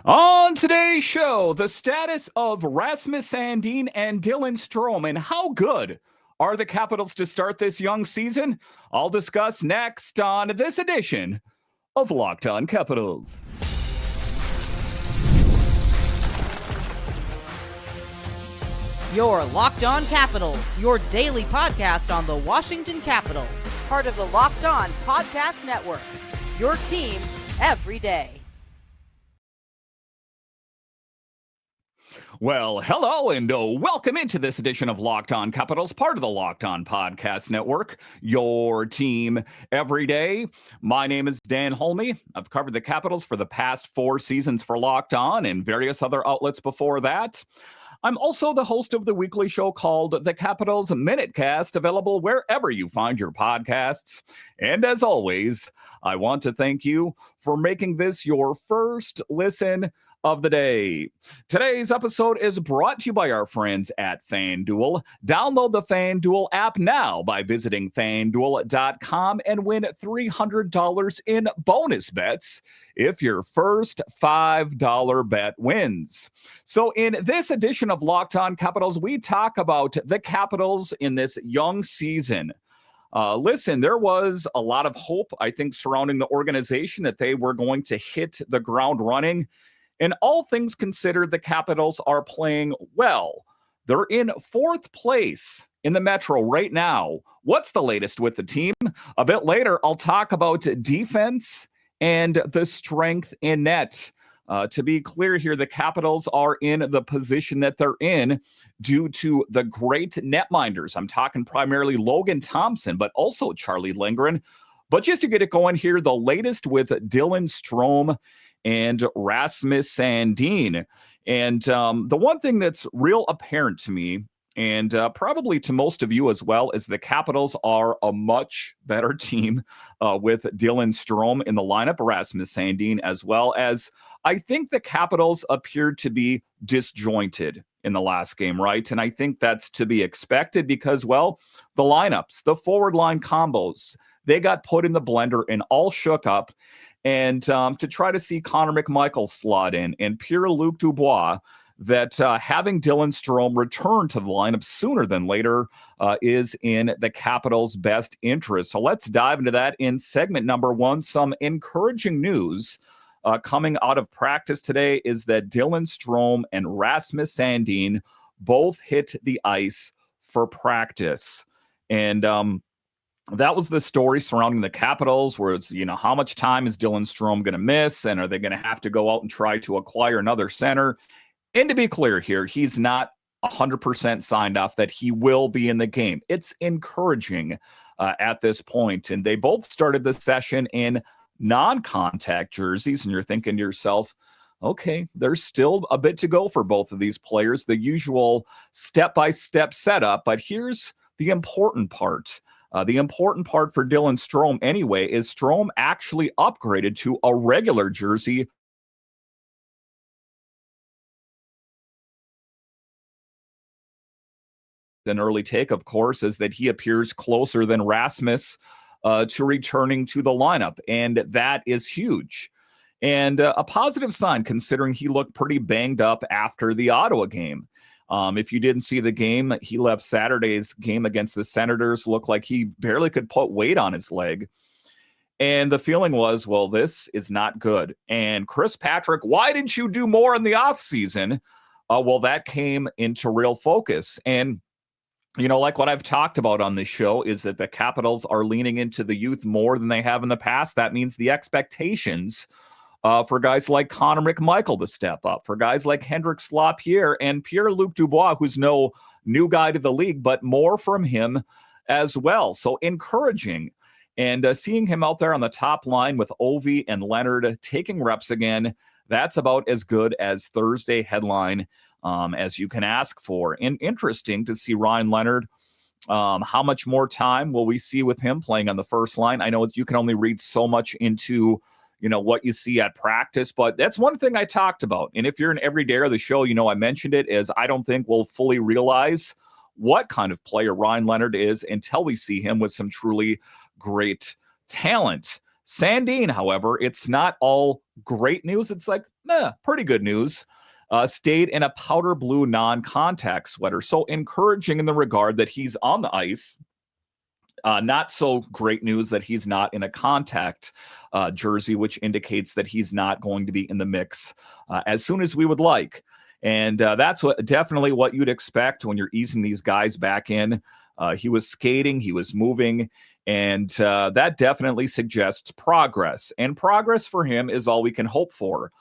On today's show, the status of Rasmus Sandin and Dylan Strome, and how good are the Capitals to start this young season? I'll discuss next on this edition of Locked On Capitals. Your Locked On Capitals, your daily podcast on the Washington Capitals. Part of the Locked On Podcast Network, your team every day. Well, hello and welcome into this edition of Locked On Capitals, part of the Locked On Podcast Network, your team every day. My name is Dan Holmi. I've covered the Capitals for the past 4 seasons for Locked On and various other outlets before that. I'm also the host of the weekly show called The Capitals Minutecast, available wherever you find your podcasts. And as always, I want to thank you for making this your first listen of the day. Today's episode is brought to you by our friends at FanDuel. Download the FanDuel app now by visiting FanDuel.com and win $300 in bonus bets if your first $5 bet wins. So in this edition of Locked On Capitals, we talk about the Capitals in this young season. Listen, there was a lot of hope, I think, surrounding the organization that they were going to hit the ground running. And all things considered, the Capitals are playing well. They're in 4th place in the Metro right now. What's the latest with the team? A bit later, I'll talk about defense and the strength in net. To be clear here, the Capitals are in the position that they're in due to the great netminders. I'm talking primarily Logan Thompson, but also Charlie Lindgren. But just to get it going here, the latest with Dylan Strome and Rasmus Sandin. And the one thing that's real apparent to me, and probably to most of you as well, is the Capitals are a much better team with Dylan Strome in the lineup, Rasmus Sandin, as well as I think the Capitals appeared to be disjointed in the last game, right? And I think that's to be expected because, well, the lineups, the forward line combos, they got put in the blender and all shook up. And to try to see Connor McMichael slot in and Pierre-Luc Dubois, that having Dylan Strome return to the lineup sooner than later is in the Capitals' best interest. So let's dive into that in segment number 1. Some encouraging news coming out of practice today is that Dylan Strome and Rasmus Sandin both hit the ice for practice. And that was the story surrounding the Capitals, where it's, how much time is Dylan Strome going to miss? And are they going to have to go out and try to acquire another center? And to be clear here, he's not 100% signed off that he will be in the game. It's encouraging at this point. And they both started the session in non-contact jerseys. And you're thinking to yourself, okay, there's still a bit to go for both of these players, the usual step-by-step setup. But here's the important part. The important part for Dylan Strome, anyway, is Strome actually upgraded to a regular jersey. An early take, of course, is that he appears closer than Rasmus to returning to the lineup, and that is huge. And a positive sign, considering he looked pretty banged up after the Ottawa game. If you didn't see the game, he left Saturday's game against the Senators, looked like he barely could put weight on his leg. And the feeling was, well, this is not good. And Chris Patrick, why didn't you do more in the offseason? Well, that came into real focus. And, like what I've talked about on this show is that the Capitals are leaning into the youth more than they have in the past. That means the expectations for guys like Connor McMichael to step up, for guys like Hendrik Slapierre and Pierre-Luc Dubois, who's no new guy to the league, but more from him as well. So encouraging. And seeing him out there on the top line with Ovi and Leonard taking reps again, that's about as good as Thursday headline as you can ask for. And interesting to see Ryan Leonard. How much more time will we see with him playing on the first line? I know you can only read so much into what you see at practice, but that's one thing I talked about. And if you're an everydayer of the show, I mentioned it, is I don't think we'll fully realize what kind of player Ryan Leonard is until we see him with some truly great talent. Sandin, however, it's not all great news. It's like, pretty good news. Stayed in a powder blue non-contact sweater. So encouraging in the regard that he's on the ice. Not so great news that he's not in a contact jersey, which indicates that he's not going to be in the mix as soon as we would like. And that's definitely what you'd expect when you're easing these guys back in. He was skating, he was moving, and that definitely suggests progress. And progress for him is all we can hope for.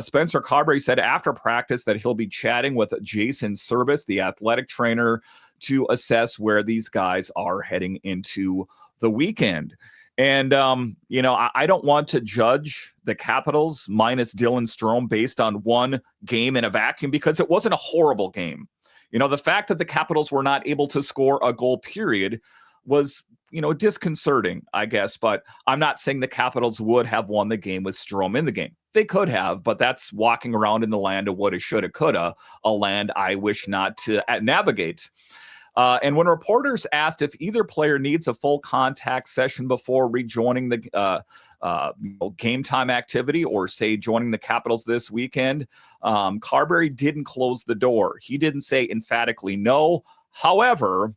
Spencer Carberry said after practice that he'll be chatting with Jason Service, the athletic trainer, to assess where these guys are heading into the weekend. And, I don't want to judge the Capitals minus Dylan Strome based on one game in a vacuum because it wasn't a horrible game. The fact that the Capitals were not able to score a goal, period, was, disconcerting, I guess. But I'm not saying the Capitals would have won the game with Strome in the game. They could have, but that's walking around in the land of woulda, shoulda, coulda, a land I wish not to navigate. And when reporters asked if either player needs a full contact session before rejoining the game time activity or, say, joining the Capitals this weekend, Carberry didn't close the door. He didn't say emphatically no. However,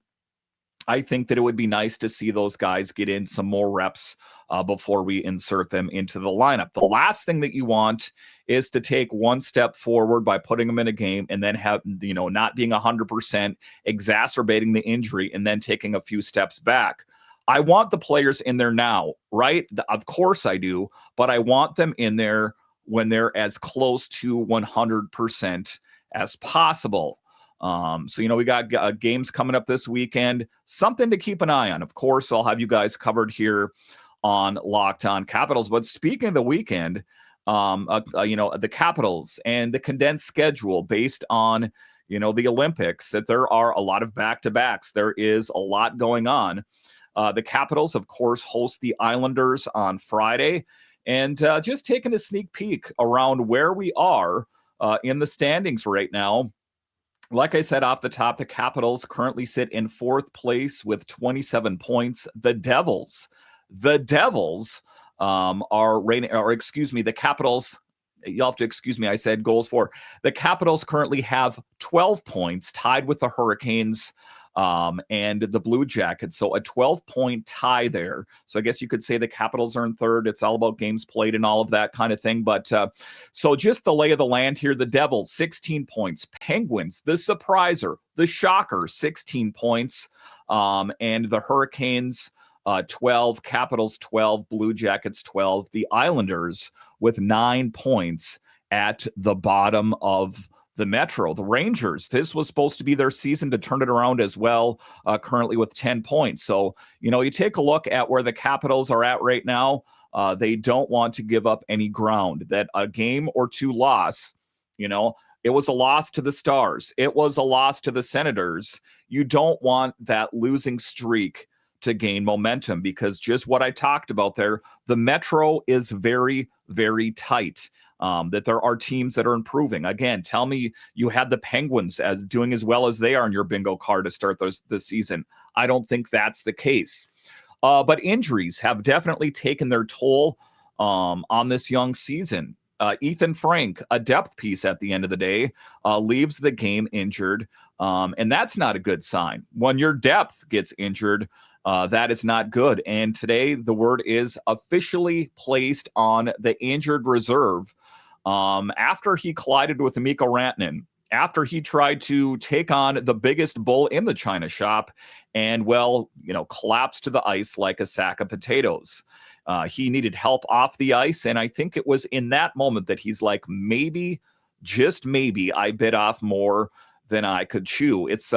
I think that it would be nice to see those guys get in some more reps before we insert them into the lineup. The last thing that you want is to take one step forward by putting them in a game and then have, not being 100%, exacerbating the injury and then taking a few steps back. I want the players in there now, right? Of course I do, but I want them in there when they're as close to 100% as possible. So, we got games coming up this weekend, something to keep an eye on. Of course, I'll have you guys covered here on Locked On Capitals. But speaking of the weekend, the Capitals and the condensed schedule based on, the Olympics, that there are a lot of back-to-backs. There is a lot going on. The Capitals, of course, host the Islanders on Friday. And just taking a sneak peek around where we are in the standings right now. Like I said off the top, the Capitals currently sit in fourth place with 27 points. The Devils are rating, or excuse me, the Capitals, you'll have to excuse me, I said goals for. The Capitals currently have 12 points, tied with the Hurricanes and the Blue Jackets. So a 12-point tie there. So I guess you could say the Capitals are in third. It's all about games played and all of that kind of thing. But so just the lay of the land here, the Devils, 16 points. Penguins, the surpriser, the shocker, 16 points. And the Hurricanes, 12, Capitals 12, Blue Jackets 12, the Islanders with 9 points at the bottom of the Metro. The Rangers, this was supposed to be their season to turn it around as well, currently with 10 points. So, you take a look at where the Capitals are at right now. They don't want to give up any ground. That a game or two loss, it was a loss to the Stars. It was a loss to the Senators. You don't want that losing streak to gain momentum because just what I talked about there, the Metro is very, very tight. That there are teams that are improving. Again, tell me you had the Penguins as doing as well as they are in your bingo card to start this season. I don't think that's the case. But injuries have definitely taken their toll on this young season. Ethan Frank, a depth piece at the end of the day, leaves the game injured. And that's not a good sign. When your depth gets injured, that is not good. And today the word is officially placed on the injured reserve after he collided with Mikko Rantanen, after he tried to take on the biggest bull in the China shop and, collapsed to the ice like a sack of potatoes. He needed help off the ice. And I think it was in that moment that he's like, maybe, just maybe, I bit off more than I could chew. It's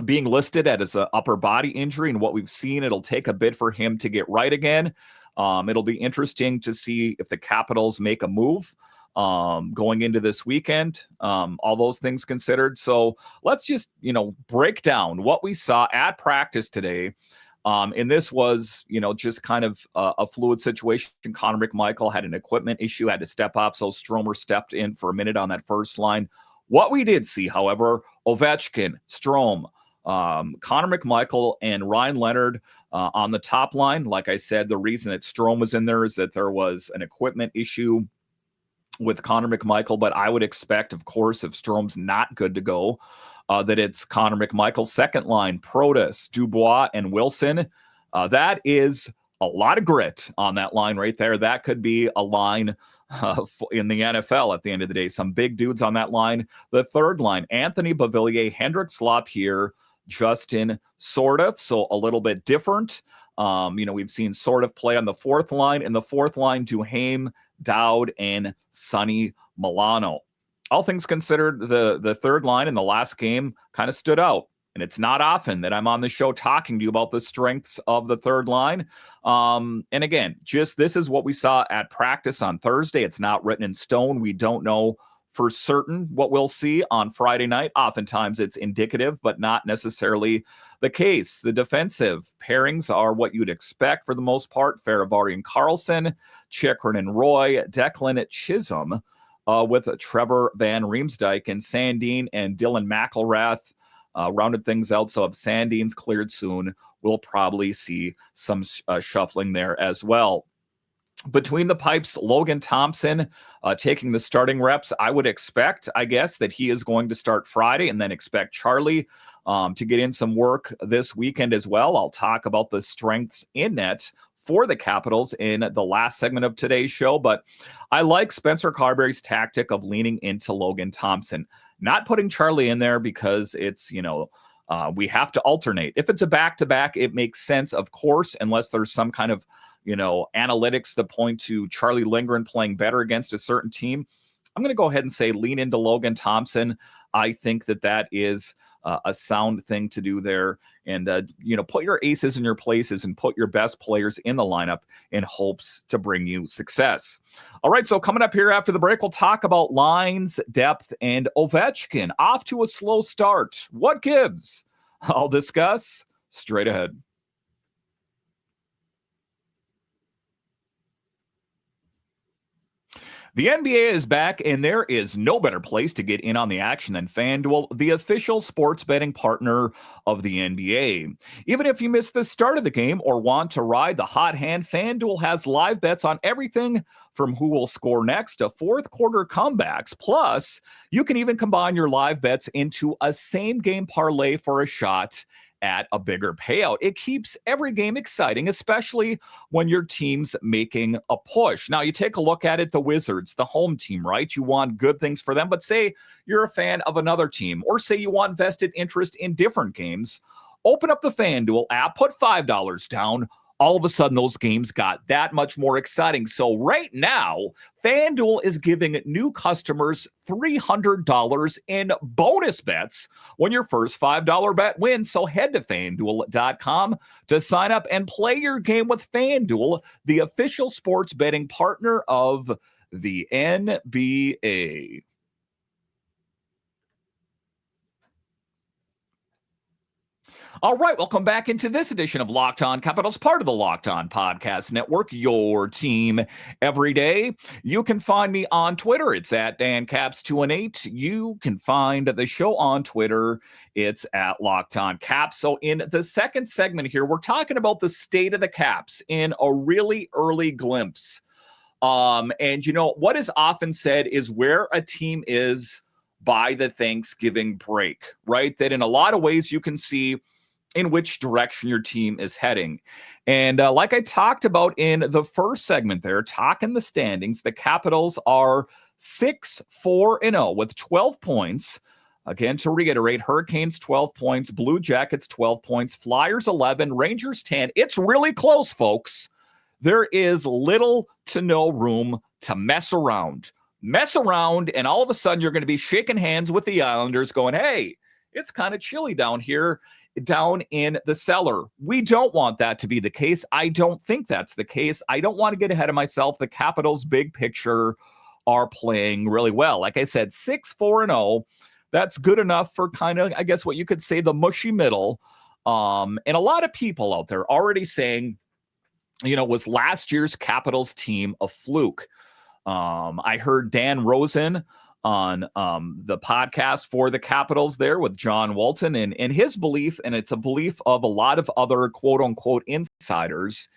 being listed as an upper body injury, and what we've seen, it'll take a bit for him to get right again. It'll be interesting to see if the Capitals make a move going into this weekend, all those things considered. So let's just, break down what we saw at practice today. And this was, just kind of a fluid situation. Connor McMichael had an equipment issue, had to step off. So Stromer stepped in for a minute on that first line. What we did see, however, Ovechkin, Strome, Connor McMichael and Ryan Leonard on the top line. Like I said, the reason that Strome was in there is that there was an equipment issue with Connor McMichael, but I would expect, of course, if Strome's not good to go, that it's Connor McMichael. Second line, Protas, Dubois, and Wilson. That is a lot of grit on that line right there. That could be a line in the NFL at the end of the day. Some big dudes on that line. The third line, Anthony Beauvillier, Hendrik Slop here, Justin Sordiff, so a little bit different. We've seen Sordiff play on the fourth line. In the fourth line, Duhaime, Dowd, and Sonny Milano. All things considered, the third line in the last game kind of stood out. And it's not often that I'm on the show talking to you about the strengths of the third line. And again, just this is what we saw at practice on Thursday. It's not written in stone. We don't know for certain what we'll see on Friday night. Oftentimes it's indicative, but not necessarily the case. The defensive pairings are what you'd expect for the most part. Faravari and Carlson, Chychrun and Roy, Declan Chisholm with Trevor Van Riemsdyk, and Sandin and Dylan McElrath rounded things out. So if Sandin's cleared soon, we'll probably see some shuffling there as well. Between the pipes, Logan Thompson taking the starting reps. I would expect, I guess, that he is going to start Friday, and then expect Charlie to get in some work this weekend as well. I'll talk about the strengths in net for the Capitals in the last segment of today's show, but I like Spencer Carberry's tactic of leaning into Logan Thompson. Not putting Charlie in there because it's, we have to alternate. If it's a back-to-back, it makes sense, of course, unless there's some kind of, analytics that point to Charlie Lindgren playing better against a certain team. I'm going to go ahead and say lean into Logan Thompson. I think that is a sound thing to do there. And, put your aces in your places and put your best players in the lineup in hopes to bring you success. All right, so coming up here after the break, we'll talk about lines, depth, and Ovechkin. Off to a slow start. What gives? I'll discuss straight ahead. The NBA is back, and there is no better place to get in on the action than FanDuel, the official sports betting partner of the NBA. Even if you missed the start of the game or want to ride the hot hand, FanDuel has live bets on everything from who will score next to fourth quarter comebacks. Plus, you can even combine your live bets into a same-game parlay for a shot at a bigger payout. It keeps every game exciting, especially when your team's making a push. Now, you take a look at it, the Wizards, the home team, right? You want good things for them, but say you're a fan of another team, or say you want vested interest in different games. Open up the FanDuel app, put $5 down. All of a sudden, those games got that much more exciting. So right now, FanDuel is giving new customers $300 in bonus bets when your first $5 bet wins. So head to FanDuel.com to sign up and play your game with FanDuel, the official sports betting partner of the NBA. All right, welcome back into this edition of Locked On Capitals, part of the Locked On Podcast Network, your team every day. You can find me on Twitter. It's at DanCaps218. You can find the show on Twitter. It's at Locked On Caps. So in the second segment here, we're talking about the state of the Caps in a really early glimpse. And what is often said is where a team is by the Thanksgiving break, right? That in a lot of ways you can see in which direction your team is heading. And like I talked about in the first segment there, talking the standings, the Capitals are 6-4-0 with 12 points. Again, to reiterate, Hurricanes 12 points, Blue Jackets 12 points, Flyers 11, Rangers 10. It's really close, folks. There is little to no room to mess around. And all of a sudden you're going to be shaking hands with the Islanders going, hey, it's kind of chilly down here, down in the cellar. We don't want that to be the case. I don't think that's the case. I don't want to get ahead of myself. The Capitals' big picture are playing really well. Like I said, 6-4-0. That's good enough for kind of, I guess, what you could say the mushy middle. And a lot of people out there already saying, was last year's Capitals team a fluke? I heard Dan Rosen on the podcast for the Capitals there with John Walton, and his belief, and it's a belief of a lot of other quote unquote insiders,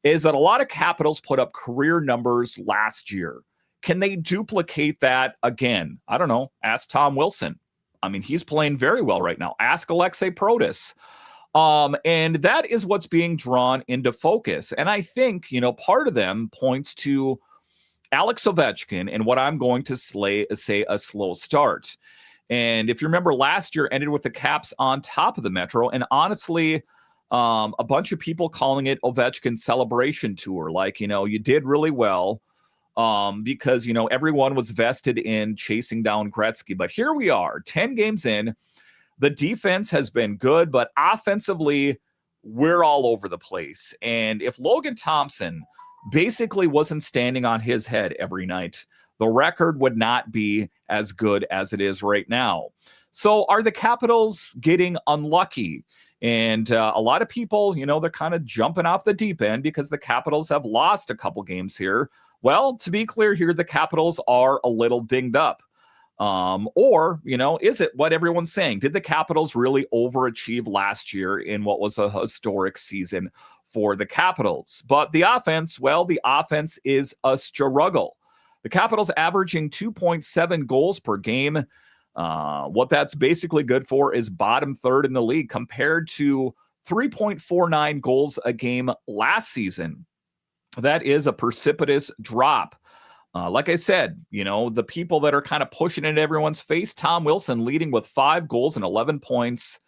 is that a lot of Capitals put up career numbers last year. Can they duplicate that again? I don't know. Ask Tom Wilson. I mean, he's playing very well right now. Ask Alexei Protas. And that is what's being drawn into focus. And I think, part of them points to Alex Ovechkin and what I'm going to say a slow start. And if you remember, last year ended with the Caps on top of the Metro. And honestly, a bunch of people calling it Ovechkin celebration tour. Like, you did really well because, everyone was vested in chasing down Gretzky. But here we are, 10 games in. The defense has been good, but offensively, we're all over the place. And if Logan Thompson basically wasn't standing on his head every night, the record would not be as good as it is right now. So are the Capitals getting unlucky? And a lot of people, they're kind of jumping off the deep end because the Capitals have lost a couple games here. Well, to be clear here, the Capitals are a little dinged up. Or, is it what everyone's saying? Did the Capitals really overachieve last year in what was a historic season for the Capitals? But the offense is a struggle. The Capitals averaging 2.7 goals per game. What that's basically good for is bottom third in the league compared to 3.49 goals a game last season. That is a precipitous drop. Like I said, the people that are kind of pushing it in everyone's face, Tom Wilson leading with 5 goals and 11 points.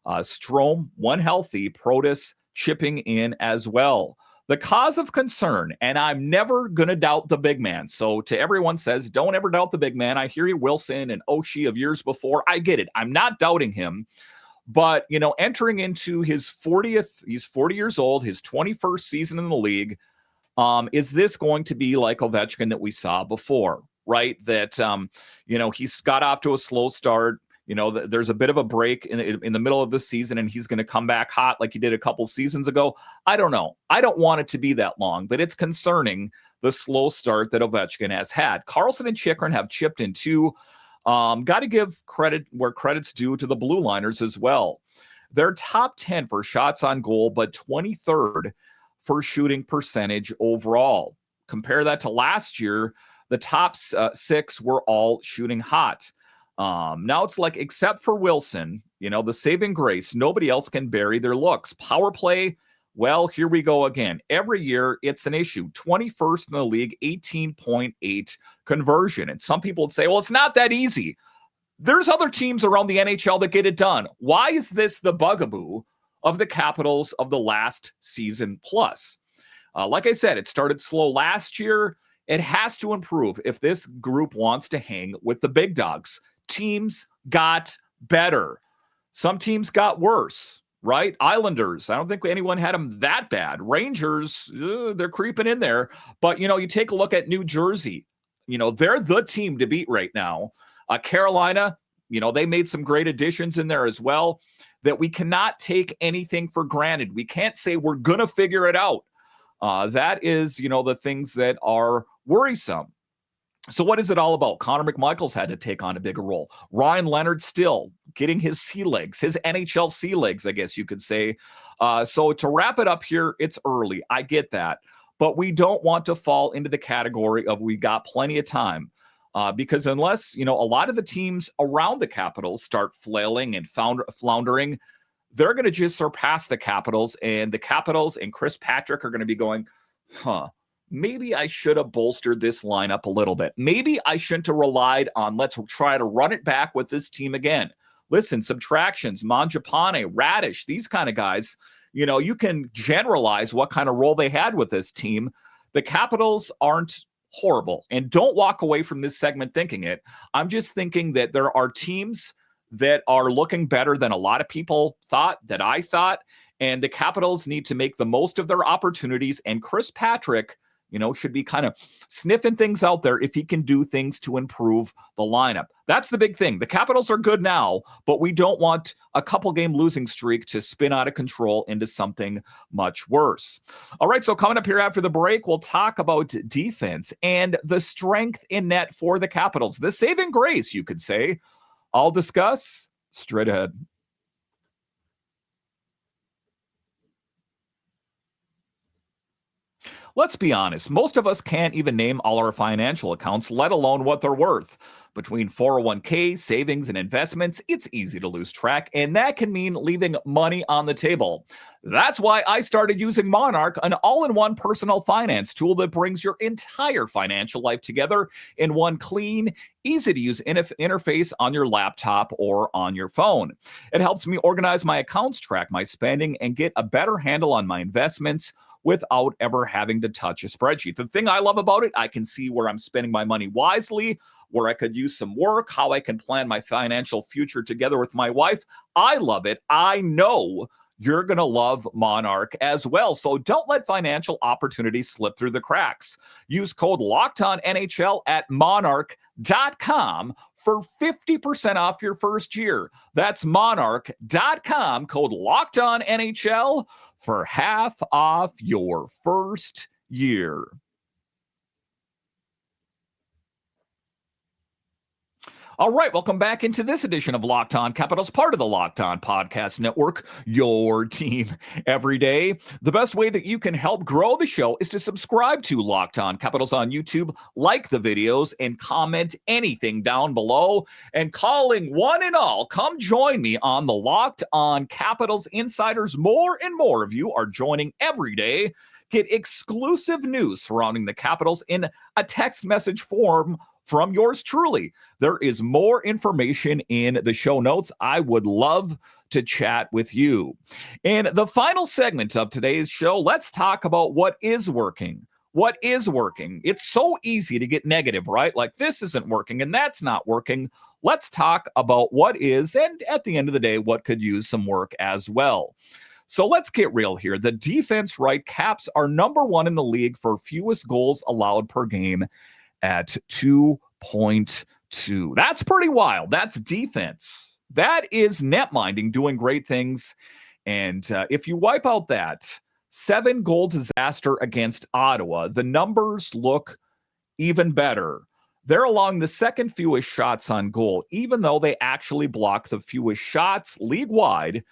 Strome, 1 healthy, Protas chipping in as well. The cause of concern, and I'm never going to doubt the big man. So to everyone says, don't ever doubt the big man. I hear you, Wilson and Oshie of years before. I get it. I'm not doubting him. But, entering into his 40th, he's 40 years old, his 21st season in the league. Is this going to be like Ovechkin that we saw before, right? That, he's got off to a slow start. There's a bit of a break in the middle of the season, and he's going to come back hot like he did a couple seasons ago. I don't know. I don't want it to be that long, but it's concerning the slow start that Ovechkin has had. Carlson and Chychrun have chipped in too. Got to give credit where credit's due to the Blue Liners as well. They're top 10 for shots on goal, but 23rd for shooting percentage overall. Compare that to last year, the top 6 were all shooting hot. Now it's like, except for Wilson, the saving grace, nobody else can bury their looks. Power play, well, here we go again. Every year, it's an issue. 21st in the league, 18.8 conversion. And some people would say, well, it's not that easy. There's other teams around the NHL that get it done. Why is this the bugaboo of the Capitals of the last season plus? Like I said, it started slow last year. It has to improve if this group wants to hang with the big dogs. Teams got better. Some teams got worse, right? Islanders, I don't think anyone had them that bad. Rangers, they're creeping in there. But, you take a look at New Jersey. They're the team to beat right now. Carolina, they made some great additions in there as well. That we cannot take anything for granted. We can't say we're going to figure it out. That is, the things that are worrisome. So what is it all about? Connor McMichael's had to take on a bigger role. Ryan Leonard still getting his sea legs, his NHL sea legs, I guess you could say. So to wrap it up here, it's early. I get that. But we don't want to fall into the category of we got plenty of time. Because unless, a lot of the teams around the Capitals start flailing and floundering, they're going to just surpass the Capitals. And the Capitals and Chris Patrick are going to be going, maybe I should have bolstered this lineup a little bit. Maybe I shouldn't have relied on, let's try to run it back with this team again. Listen, subtractions, Mangiapane, Radish, these kind of guys, you can generalize what kind of role they had with this team. The Capitals aren't horrible. And don't walk away from this segment thinking it. I'm just thinking that there are teams that are looking better than a lot of people thought, that I thought, and the Capitals need to make the most of their opportunities. And Chris Patrick should be kind of sniffing things out there if he can do things to improve the lineup. That's the big thing. The Capitals are good now, but we don't want a couple game losing streak to spin out of control into something much worse. All right, so coming up here after the break, we'll talk about defense and the strength in net for the Capitals. The saving grace, you could say. I'll discuss straight ahead. Let's be honest, most of us can't even name all our financial accounts, let alone what they're worth. Between 401k, savings, and investments, it's easy to lose track, and that can mean leaving money on the table. That's why I started using Monarch, an all-in-one personal finance tool that brings your entire financial life together in one clean, easy-to-use interface on your laptop or on your phone. It helps me organize my accounts, track my spending, and get a better handle on my investments without ever having to touch a spreadsheet. The thing I love about it, I can see where I'm spending my money wisely, where I could use some work, how I can plan my financial future together with my wife. I love it. I know you're going to love Monarch as well. So don't let financial opportunities slip through the cracks. Use code LOCKEDONNHL at monarch.com for 50% off your first year. That's monarch.com, code LOCKEDONNHL for half off your first year. All right, welcome back into this edition of Locked On Capitals, part of the Locked On Podcast Network, your team every day. The best way that you can help grow the show is to subscribe to Locked On Capitals on YouTube, like the videos, and comment anything down below. And calling one and all, come join me on the Locked On Capitals Insiders. More and more of you are joining every day. Get exclusive news surrounding the Capitals in a text message form from yours truly. There is more information in the show notes. I would love to chat with you. In the final segment of today's show, let's talk about what is working. What is working? It's so easy to get negative, right? Like this isn't working and that's not working. Let's talk about what is, and at the end of the day, what could use some work as well. So let's get real here. The defense, right? Caps are number one in the league for fewest goals allowed per game at 2.2. That's pretty wild. That's defense. That is net minding doing great things. And if you wipe out that 7-goal disaster against Ottawa, the numbers look even better. They're along the second fewest shots on goal, even though they actually block the fewest shots league-wide.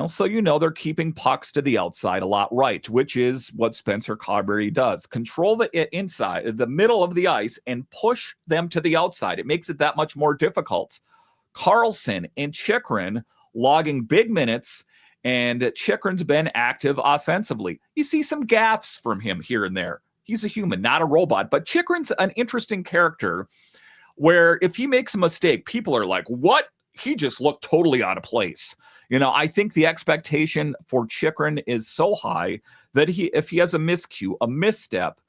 So they're keeping pucks to the outside a lot right, which is what Spencer Carberry does. Control the inside, the middle of the ice, and push them to the outside. It makes it that much more difficult. Carlson and Chychrun logging big minutes, and Chychrun's been active offensively. You see some gaffes from him here and there. He's a human, not a robot. But Chychrun's an interesting character where if he makes a mistake, people are like, what? He just looked totally out of place. I think the expectation for Chychrun is so high that if he has a miscue, a misstep,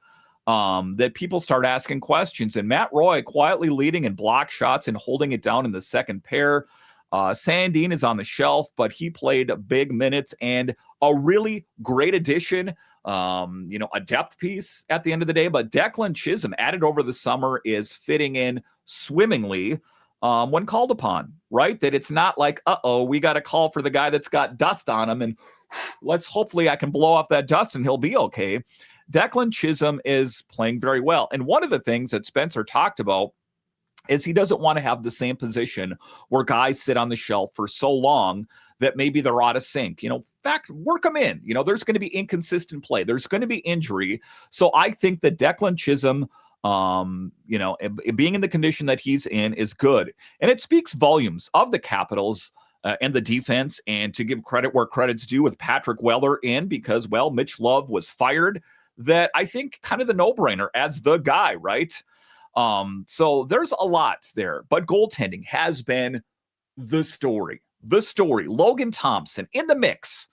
that people start asking questions. And Matt Roy quietly leading in block shots and holding it down in the second pair. Sandin is on the shelf, but he played big minutes and a really great addition, a depth piece at the end of the day. But Declan Chisholm, added over the summer, is fitting in swimmingly when called upon, right? That it's not like, we got to call for the guy that's got dust on him and hopefully I can blow off that dust and he'll be okay. Declan Chisholm is playing very well. And one of the things that Spencer talked about is he doesn't want to have the same position where guys sit on the shelf for so long that maybe they're out of sync. In fact, work them in. There's going to be inconsistent play. There's going to be injury. So I think that Declan Chisholm, being in the condition that he's in is good. And it speaks volumes of the Capitals and the defense, and to give credit where credit's due with Patrick Weller in because, Mitch Love was fired, that I think kind of the no-brainer as the guy, right? So there's a lot there, but goaltending has been the story. Logan Thompson in the mix,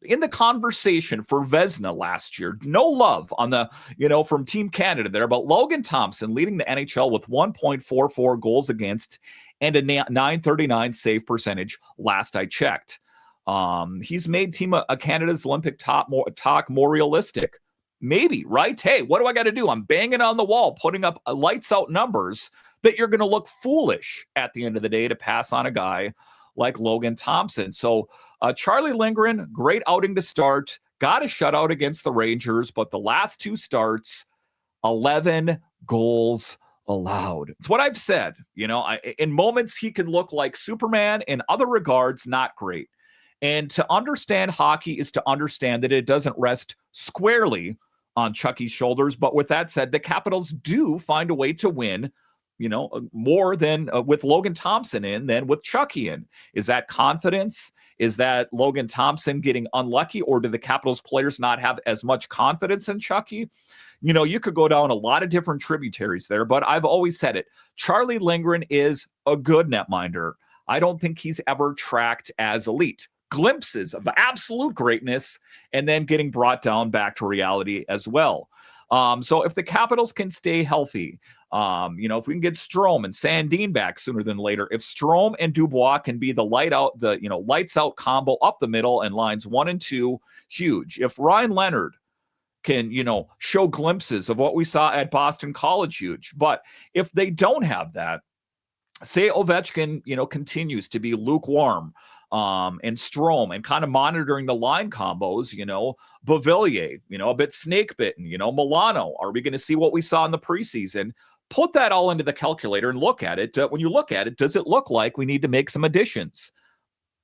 in the conversation for Vezina last year. No love on the, from Team Canada there, but Logan Thompson leading the NHL with 1.44 goals against and a .939 save percentage last I checked. He's made Team Canada's Olympic talk more realistic. Maybe, right? Hey, what do I got to do? I'm banging on the wall, putting up lights out numbers that you're going to look foolish at the end of the day to pass on a guy like Logan Thompson. So Charlie Lindgren, great outing to start. Got a shutout against the Rangers, but the last two starts, 11 goals allowed. It's what I've said. In moments, he can look like Superman. In other regards, not great. And to understand hockey is to understand that it doesn't rest squarely on Chucky's shoulders. But with that said, the Capitals do find a way to win, more than with Logan Thompson in than with Chucky in. Is that confidence? Is that Logan Thompson getting unlucky, or do the Capitals players not have as much confidence in Chucky? You could go down a lot of different tributaries there, but I've always said it. Charlie Lindgren is a good netminder. I don't think he's ever tracked as elite. Glimpses of absolute greatness and then getting brought down back to reality as well. So if the Capitals can stay healthy, if we can get Strome and Sandin back sooner than later, if Strome and Dubois can be the lights out combo up the middle and lines 1 and 2, huge. If Ryan Leonard can, show glimpses of what we saw at Boston College, huge. But if they don't have that, say Ovechkin, continues to be lukewarm, and Strome and kind of monitoring the line combos, Beauvillier, a bit snake bitten, Milano. Are we going to see what we saw in the preseason? Put that all into the calculator and look at it. When you look at it, does it look like we need to make some additions?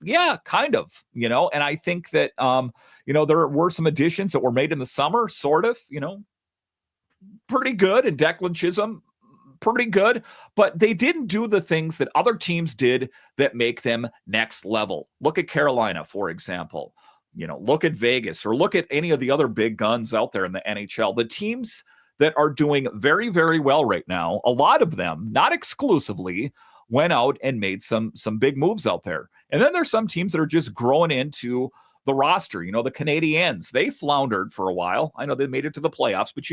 Yeah, kind of, and I think that, there were some additions that were made in the summer, sort of, pretty good. And Declan Chisholm, pretty good, but they didn't do the things that other teams did that make them next level. Look at Carolina, for example. Look at Vegas, or look at any of the other big guns out there in the NHL. The teams that are doing very, very well right now, a lot of them, not exclusively, went out and made some big moves out there. And then there's some teams that are just growing into the roster. The Canadiens, they floundered for a while. I know they made it to the playoffs, but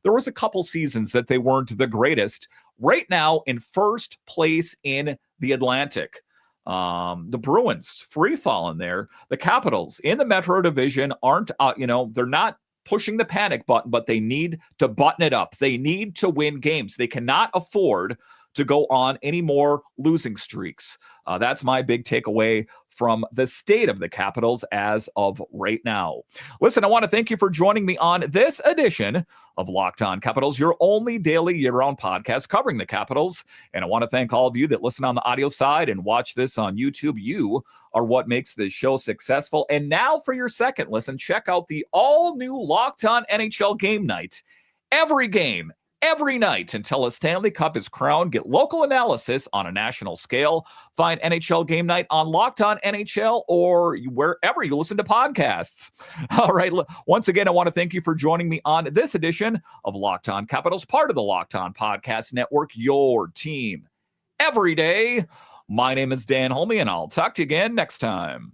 there was a couple seasons that they weren't the greatest. Right now, in first place in the Atlantic, the Bruins free falling there. The Capitals in the Metro Division aren't, they're not pushing the panic button, but they need to button it up. They need to win games. They cannot afford to go on any more losing streaks. That's my big takeaway from the state of the Capitals as of right now. Listen, I want to thank you for joining me on this edition of Locked On Capitals, your only daily year-round podcast covering the Capitals. And I want to thank all of you that listen on the audio side and watch this on YouTube. You are what makes this show successful. And now for your second listen, check out the all-new Locked On NHL Game Night. Every game, every night until a Stanley Cup is crowned. Get local analysis on a national scale. Find NHL Game Night on Locked On NHL or wherever you listen to podcasts. All right. Once again, I want to thank you for joining me on this edition of Locked On Capitals, part of the Locked On Podcast Network, your team every day. My name is Dan Holmi, and I'll talk to you again next time.